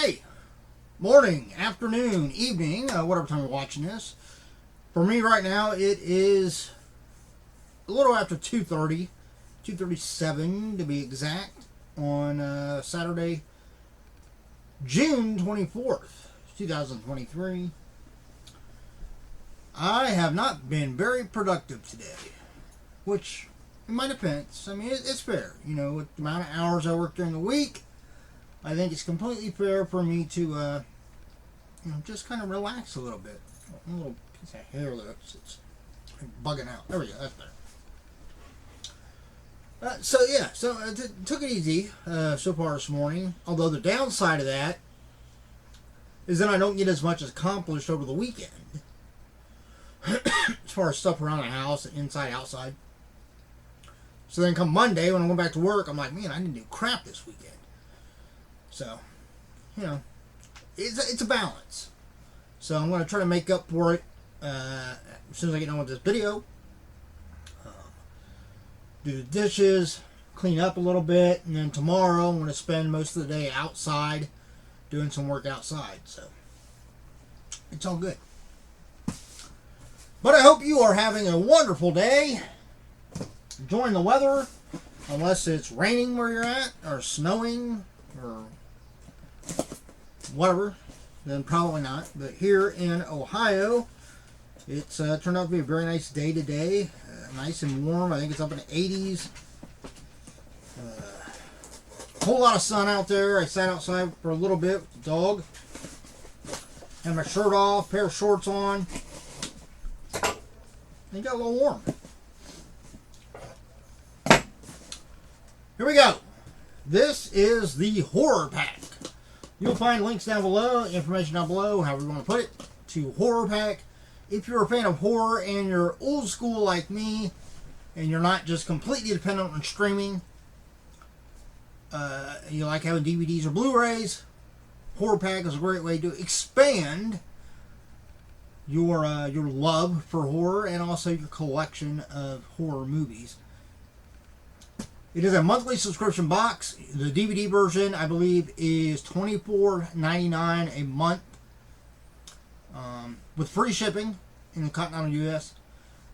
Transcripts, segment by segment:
Hey, morning, afternoon, evening, whatever time you're watching this. For me right now, it is a little after 2:30, 2:37 to be exact, on Saturday, June 24th, 2023. I have not been very productive today, which, in my defense, I mean, it's fair. You know, with the amount of hours I work during the week, I think it's completely fair for me to, just kind of relax a little bit. A little piece of hair there, it's bugging out. There we go, that's better. So I took it easy so far this morning. Although the downside of that is that I don't get as much accomplished over the weekend. As far as stuff around the house, inside, outside. So then come Monday, when I go back to work, I'm like, man, I didn't do crap this weekend. So, it's a balance. So I'm going to try to make up for it as soon as I get done with this video. Do the dishes, clean up a little bit, and then tomorrow I'm going to spend most of the day outside doing some work outside. So, it's all good. But I hope you are having a wonderful day. Enjoying the weather, unless it's raining where you're at, or snowing, or whatever, then probably not. But here in Ohio, it's turned out to be a very nice day today. Nice and warm. I think it's up in the 80s. A whole lot of sun out there. I sat outside for a little bit with the dog. Had my shirt off, pair of shorts on. It got a little warm. Here we go. This is the Horrorpack. You'll find links down below, information down below, however you want to put it, to Horrorpack. If you're a fan of horror and you're old school like me, and you're not just completely dependent on streaming, you like having DVDs or Blu-rays, Horrorpack is a great way to expand your love for horror and also your collection of horror movies. It is a monthly subscription box. The DVD version, I believe, is $24.99 a month, with free shipping in the continental U.S.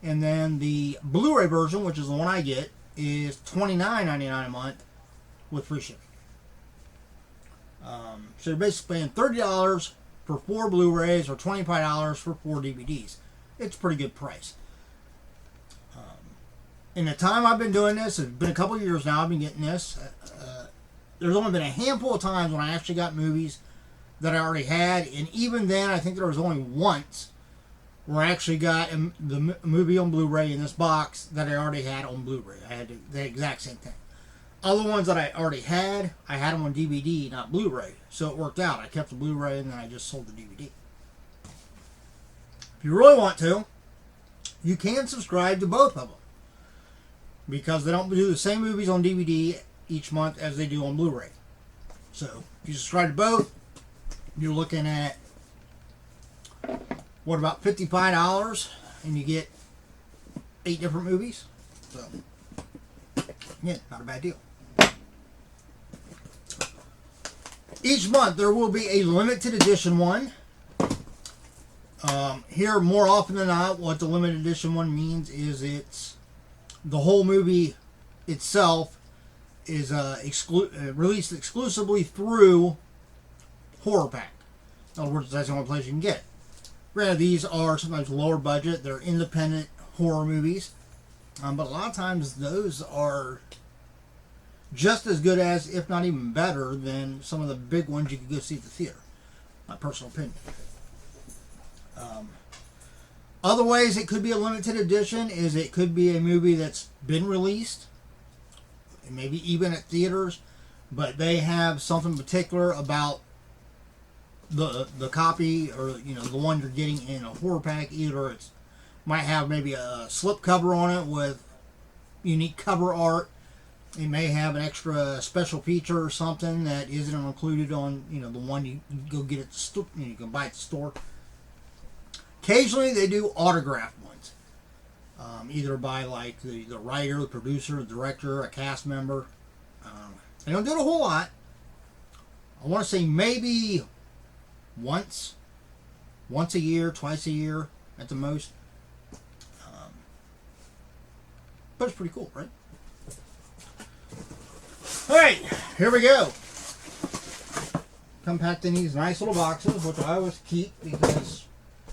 And then the Blu-ray version, which is the one I get, is $29.99 a month with free shipping. So you're basically paying $30 for 4 Blu-rays or $25 for 4 DVDs. It's a pretty good price. In the time I've been doing this, it's been a couple of years now I've been getting this. There's only been a handful of times when I actually got movies that I already had, and even then I think there was only once where I actually got the movie on Blu-ray in this box that I already had on Blu-ray. I had the exact same thing. Other ones that I already had, I had them on DVD, not Blu-ray. So it worked out. I kept the Blu-ray and then I just sold the DVD. If you really want to, you can subscribe to both of them, because they don't do the same movies on DVD each month as they do on Blu-ray. So, if you subscribe to both, you're looking at, about $55, and you get 8 different movies. So, yeah, not a bad deal. Each month, there will be a limited edition one. Here, more often than not, what the limited edition one means is it's the whole movie itself is released exclusively through Horrorpack. In other words, that's the only place you can get it. Granted, these are sometimes lower budget. They're independent horror movies. But a lot of times those are just as good as, if not even better, than some of the big ones you could go see at the theater. My personal opinion. Other ways it could be a limited edition is it could be a movie that's been released, maybe even at theaters, but they have something particular about the copy, or the one you're getting in a horror pack. Either it's might have maybe a slip cover on it with unique cover art. It may have an extra special feature or something that isn't included on the one you go get at the store. You can buy at the store. Occasionally they do autographed ones, either by like the writer, the producer, the director, a cast member. They don't do it a whole lot. I want to say maybe once a year, twice a year at the most. But it's pretty cool, right? Alright, here we go. Come packed in these nice little boxes, which I always keep because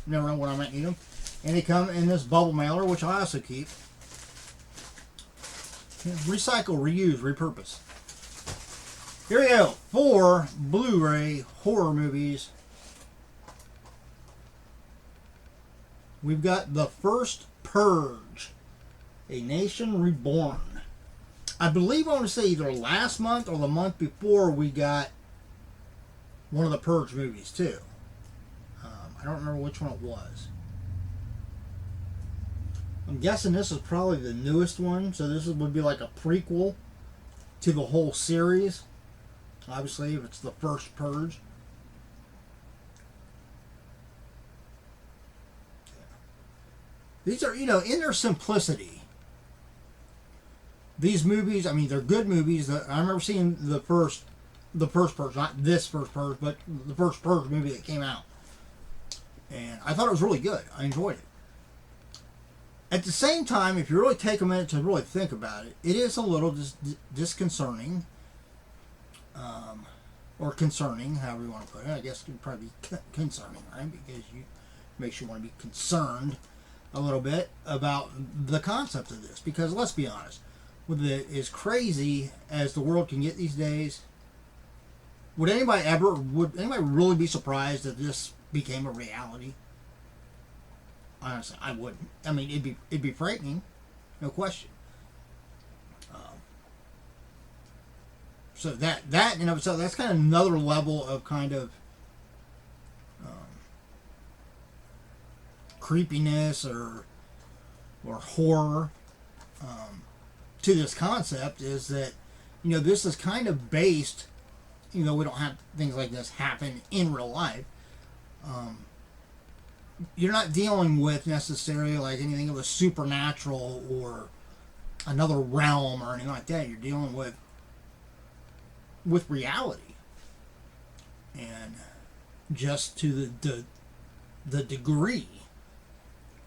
you never know when I might need them. And they come in this bubble mailer, which I also keep. Recycle, reuse, repurpose. Here we go. 4 Blu-ray horror movies. We've got the first Purge, A Nation Reborn. I believe I want to say either last month or the month before we got one of the Purge movies too. I don't remember which one it was. I'm guessing this is probably the newest one, so this would be like a prequel to the whole series. Obviously, if it's the first Purge. These are, in their simplicity. These movies, I mean, they're good movies. I remember seeing the first Purge, not this first Purge, but the first Purge movie that came out. And I thought it was really good. I enjoyed it. At the same time, if you really take a minute to really think about it, it is a little disconcerting. Or concerning, however you want to put it. I guess it would probably be concerning, right? Because it makes you want to be concerned a little bit about the concept of this. Because let's be honest, with as crazy as the world can get these days, would anybody really be surprised if this became a reality? Honestly, I wouldn't. I mean, it'd be frightening, no question. So that so that's kind of another level of kind of creepiness or horror to this concept is that this is kind of based. We don't have things like this happen in real life. You're not dealing with necessarily like anything of a supernatural or another realm or anything like that. You're dealing with reality, and just to the degree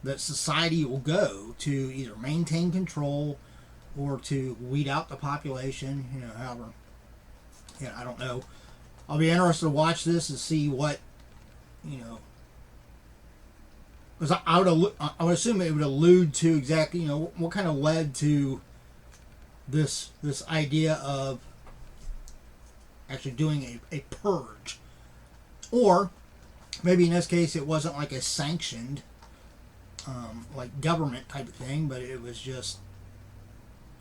that society will go to either maintain control or to weed out the population, however. I don't know. I'll be interested to watch this and see what, because I would assume it would allude to exactly, what kind of led to this idea of actually doing a purge. Or maybe in this case it wasn't like a sanctioned like government type of thing, but it was just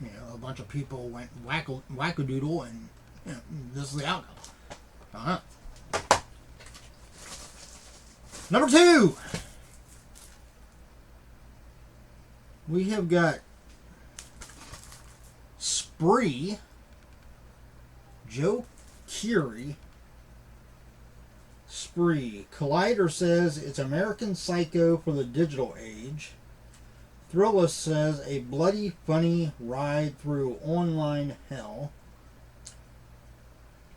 a bunch of people went wackadoodle and this is the outcome. Number 2, we have got Spree, Joe Keery. Spree. Collider says it's American Psycho for the digital age. Thrillist says a bloody, funny ride through online hell.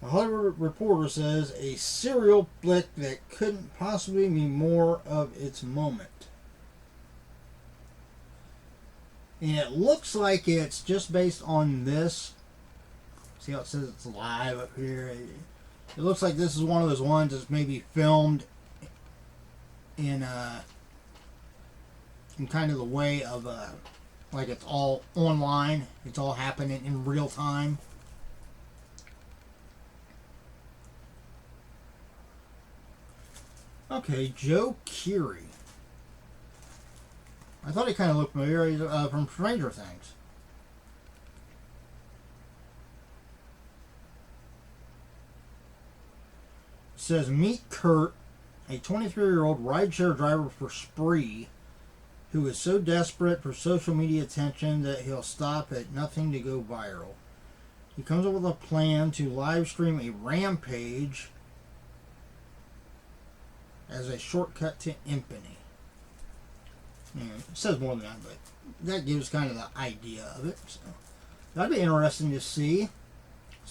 The Hollywood Reporter says a serial flick that couldn't possibly be more of its moment. And it looks like it's just based on this. See how it says it's live up here? It looks like this is one of those ones that's maybe filmed in kind of the way of like it's all online. It's all happening in real time. Okay, Joe Keery. I thought he kind of looked familiar. He's from Stranger Things. It says, meet Kurt, a 23-year-old rideshare driver for Spree, who is so desperate for social media attention that he'll stop at nothing to go viral. He comes up with a plan to live stream a rampage as a shortcut to infamy. It says more than that, but that gives kind of the idea of it. So that'd be interesting to see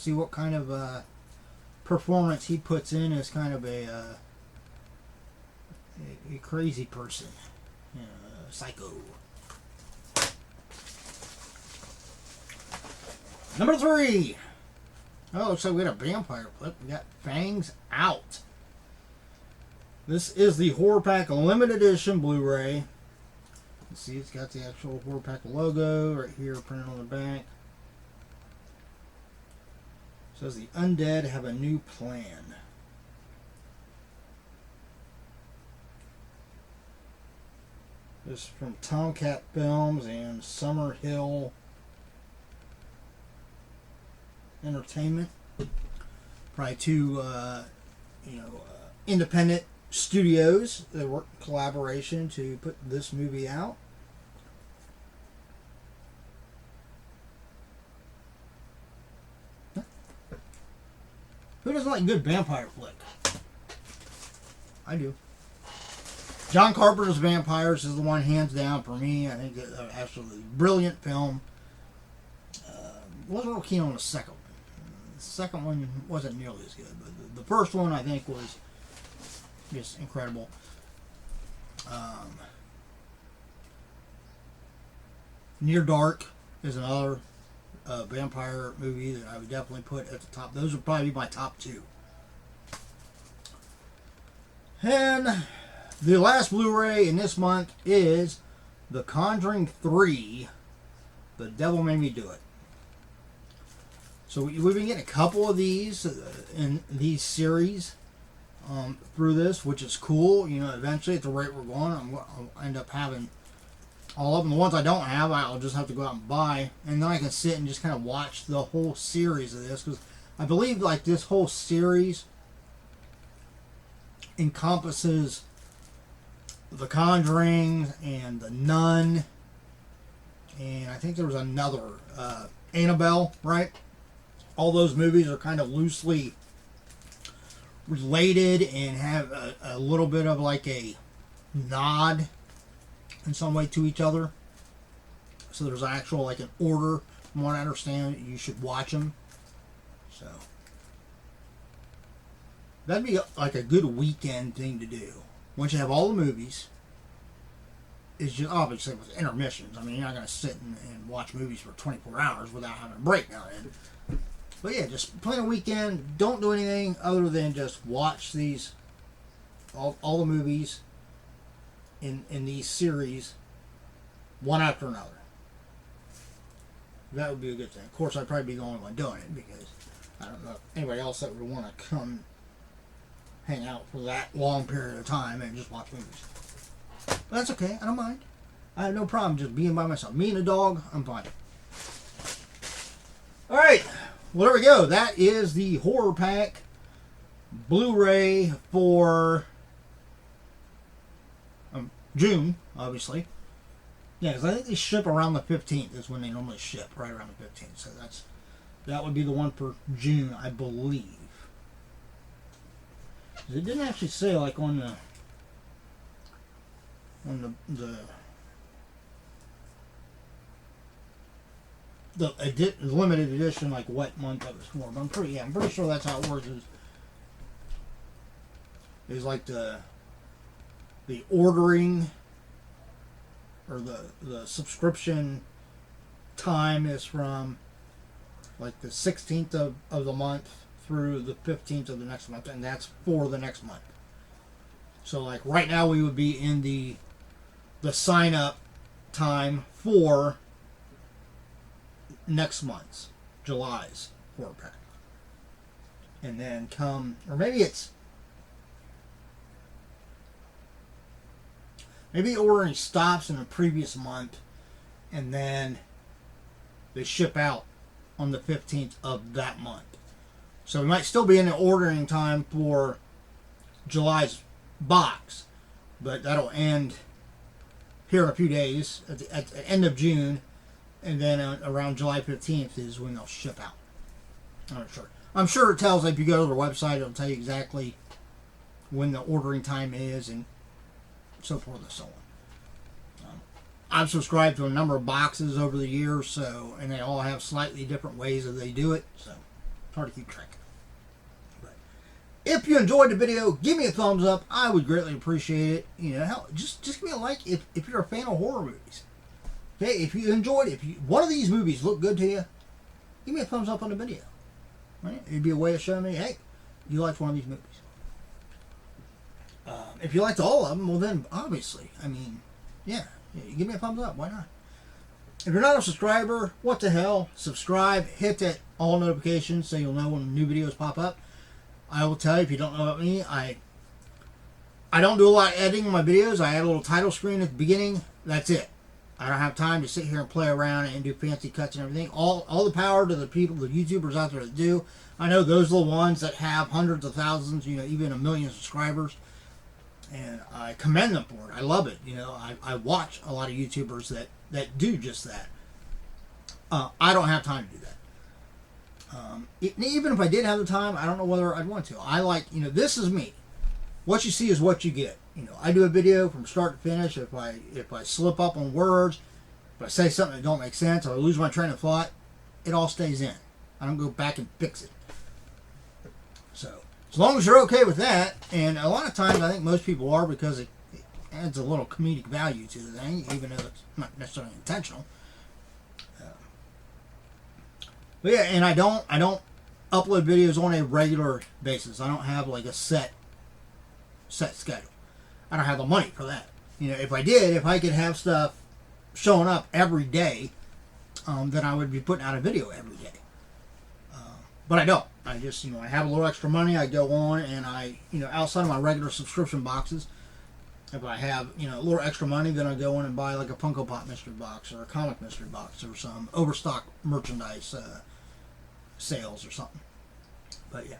what kind of performance he puts in as kind of a crazy person, psycho. Number 3. Oh, looks like we got a vampire flick. We got Fangs Out. This is the Horrorpack Limited Edition Blu-ray. You see, it's got the actual Horrorpack logo right here printed on the back. It says the undead have a new plan. This is from Tomcat Films and Summer Hill Entertainment. Probably two, independent studios that work in collaboration to put this movie out. Who doesn't like a good vampire flick? I do. John Carpenter's Vampires is the one hands down for me. I think it's an absolutely brilliant film. Wasn't real keen on the second one. The second one wasn't nearly as good, but the first one I think was just incredible. Near Dark is another vampire movie that I would definitely put at the top. Those would probably be my top 2. And the last Blu-ray in this month is The Conjuring 3, The Devil Made Me Do It. So we've been getting a couple of these in these series through this, which is cool. Eventually at the rate we're going, I'll end up having all of them. The ones I don't have, I'll just have to go out and buy. And then I can sit and just kind of watch the whole series of this. Because I believe like this whole series encompasses The Conjuring and The Nun. And I think there was another, Annabelle, right? All those movies are kind of loosely related and have a little bit of like a nod in some way to each other. So there's actual like an order. From what I understand, you should watch them. So that'd be like a good weekend thing to do. Once you have all the movies, it's just obviously with intermissions. I mean, you're not going to sit and watch movies for 24 hours without having a break now and then. But yeah, just plan a weekend. Don't do anything other than just watch these, all the movies in these series, one after another. That would be a good thing. Of course, I'd probably be the only one doing it because I don't know if anybody else that would want to come hang out for that long period of time and just watch movies. But that's okay. I don't mind. I have no problem just being by myself. Me and a dog, I'm fine. All right. Well, there we go. That is the Horrorpack Blu-ray for June, obviously. Yeah, because I think they ship around the 15th is when they normally ship, right around the 15th. So that would be the one for June, I believe. It didn't actually say like on the limited edition, like what month that was for. But I'm pretty sure that's how it works. Is like the ordering or the subscription time is from like the 16th of the month through the 15th of the next month, and that's for the next month. So like right now we would be in the sign up time for next month's, July's Horrorpack. And then maybe ordering stops in the previous month and then they ship out on the 15th of that month. So we might still be in the ordering time for July's box, but that'll end here in a few days at the end of June. And then around July 15th is when they'll ship out. I'm not sure. I'm sure it tells, if you go to their website, it'll tell you exactly when the ordering time is and so forth and so on. I've subscribed to a number of boxes over the years, and they all have slightly different ways that they do it, so it's hard to keep track of. But If you enjoyed the video, give me a thumbs up. I would greatly appreciate it. You know, hell, just give me a like if you're a fan of horror movies. Okay, if you enjoyed it, if one of these movies looked good to you, give me a thumbs up on the video. Right? It'd be a way of showing me, hey, you liked one of these movies. If you liked all of them, well then, obviously, I mean, yeah, give me a thumbs up. Why not? If you're not a subscriber, what the hell? Subscribe, hit that all notifications so you'll know when new videos pop up. I will tell you, if you don't know about me, I don't do a lot of editing in my videos. I add a little title screen at the beginning. That's it. I don't have time to sit here and play around and do fancy cuts and everything. All the power to the people, the YouTubers out there that do. I know those are the ones that have hundreds of thousands, you know, even 1 million subscribers. And I commend them for it. I love it. You know, I watch a lot of YouTubers that do just that. I don't have time to do that. Even if I did have the time, I don't know whether I'd want to. I like, you know, this is me. What you see is what you get. You know, I do a video from start to finish. If I slip up on words, if I say something that don't make sense, or I lose my train of thought, it all stays in. I don't go back and fix it. So, as long as you're okay with that, and a lot of times I think most people are, because it adds a little comedic value to the thing, even though it's not necessarily intentional. But yeah, and I don't upload videos on a regular basis. I don't have like a set schedule. I don't have the money for that. You know, if I did, if I could have stuff showing up every day, then I would be putting out a video every day. But I don't. I just, you know, I have a little extra money. I go on and I, you know, outside of my regular subscription boxes, if I have, you know, a little extra money, then I go in and buy like a Funko Pop mystery box or a comic mystery box or some overstock merchandise sales or something. But yeah.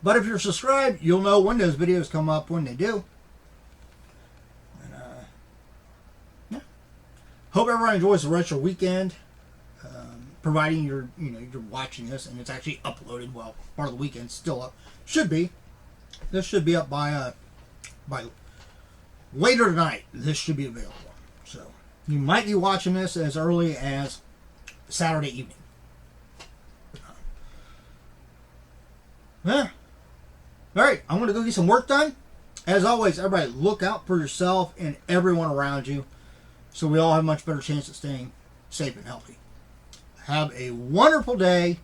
But if you're subscribed, you'll know when those videos come up when they do. And yeah. Hope everyone enjoys the rest of your weekend. Providing you're watching this and it's actually uploaded. Well, part of the weekend's still up. Should be. This should be up by later tonight. This should be available. So you might be watching this as early as Saturday evening. Yeah. All right, I'm going to go get some work done. As always, everybody, look out for yourself and everyone around you so we all have a much better chance of staying safe and healthy. Have a wonderful day.